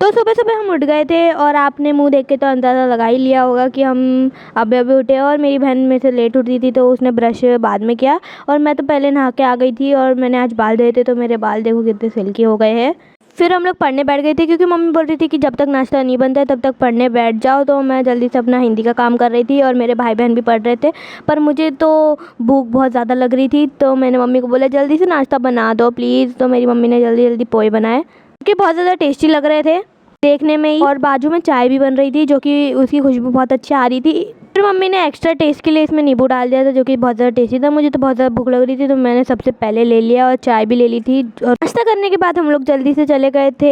तो सुबह सुबह हम उठ गए थे और आपने मुंह देख के तो अंदाज़ा लगा ही लिया होगा कि हम अभी अभी उठे। और मेरी बहन मेरे से लेट उठी थी तो उसने ब्रश बाद में किया और मैं तो पहले नहा के आ गई थी। और मैंने आज बाल धोए थे तो मेरे बाल देखो कितने सिल्की हो गए हैं। फिर हम लोग पढ़ने बैठ गए थे क्योंकि मम्मी बोल रही थी कि जब तक नाश्ता नहीं बनता है तब तक पढ़ने बैठ जाओ। तो मैं जल्दी से अपना हिंदी का काम कर रही थी और मेरे भाई बहन भी पढ़ रहे थे। पर मुझे तो भूख बहुत ज़्यादा लग रही थी तो मैंने मम्मी को बोला जल्दी से नाश्ता बना दो प्लीज़। तो मेरी मम्मी ने जल्दी जल्दी पोहे बनाए कि बहुत ज़्यादा टेस्टी लग रहे थे देखने में ही। और बाजू में चाय भी बन रही थी जो कि उसकी खुशबू बहुत अच्छी आ रही थी। फिर मम्मी ने एक्स्ट्रा टेस्ट के लिए इसमें नींबू डाल दिया था जो कि बहुत ज़्यादा टेस्टी था। मुझे तो बहुत ज़्यादा भूख लग रही थी तो मैंने सबसे पहले ले लिया और चाय भी ले ली थी। और नाश्ता करने के बाद हम लोग जल्दी से चले गए थे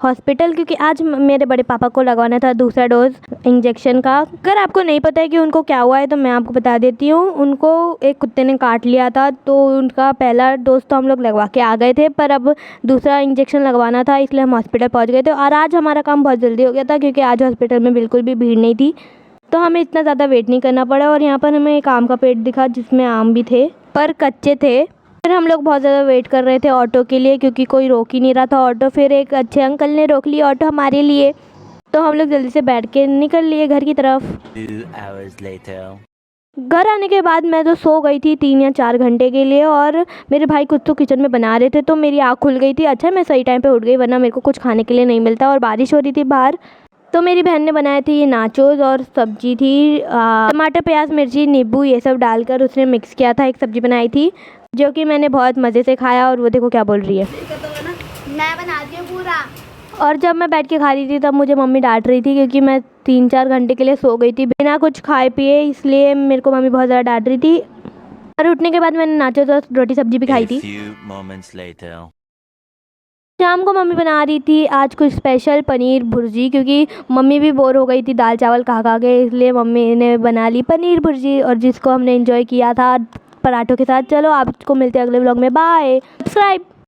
हॉस्पिटल क्योंकि आज मेरे बड़े पापा को लगवाना था दूसरा डोज इंजेक्शन का। अगर आपको नहीं पता है कि उनको क्या हुआ है तो मैं आपको बता देती हूँ। उनको एक कुत्ते ने काट लिया था तो उनका पहला डोज तो हम लोग लगवा के आ गए थे पर अब दूसरा इंजेक्शन लगवाना था इसलिए हम हॉस्पिटल पहुँच गए थे। और आज हमारा काम बहुत जल्दी हो गया था क्योंकि आज हॉस्पिटल में बिल्कुल भी भीड़ नहीं थी तो हमें इतना ज़्यादा वेट नहीं करना पड़ा। और यहाँ पर हमें एक आम का पेड़ दिखा जिसमें आम भी थे पर कच्चे थे। फिर हम लोग बहुत ज़्यादा वेट कर रहे थे ऑटो के लिए क्योंकि कोई रोक ही नहीं रहा था ऑटो। फिर एक अच्छे अंकल ने रोक लिया ऑटो हमारे लिए तो हम लोग जल्दी से बैठ के निकल लिए घर की तरफ। 2 hours later. घर आने के बाद मैं तो सो गई थी 3 या 4 घंटे के लिए और मेरे भाई कुछ तो किचन में बना रहे थे तो मेरी आँख खुल गई थी। अच्छा मैं सही टाइम पे उठ गई वरना मेरे को कुछ खाने के लिए नहीं मिलता। और बारिश हो रही थी बाहर तो मेरी बहन ने बनाए थे ये नाचोस और सब्जी थी टमाटर प्याज मिर्ची नींबू ये सब डालकर उसने मिक्स किया था एक सब्जी बनाई थी जो कि मैंने बहुत मज़े से खाया। और वो देखो क्या बोल रही है मैं बनाती हूँ पूरा। और जब मैं बैठ के खा रही थी तब मुझे मम्मी डांट रही थी क्योंकि मैं 3-4 घंटे के लिए सो गई थी बिना कुछ खाए पिए इसलिए मेरे को मम्मी बहुत ज़्यादा डांट रही थी। और उठने के बाद मैंने नाचोस और रोटी सब्जी भी खाई A थी। few moments later. शाम को मम्मी बना रही थी आज कुछ स्पेशल पनीर भुर्जी क्योंकि मम्मी भी बोर हो गई थी दाल चावल खा के इसलिए मम्मी ने बना ली पनीर भुर्जी और जिसको हमने एंजॉय किया था पराठों के साथ। चलो आपको मिलते हैं अगले व्लॉग में। बाय। सब्सक्राइब।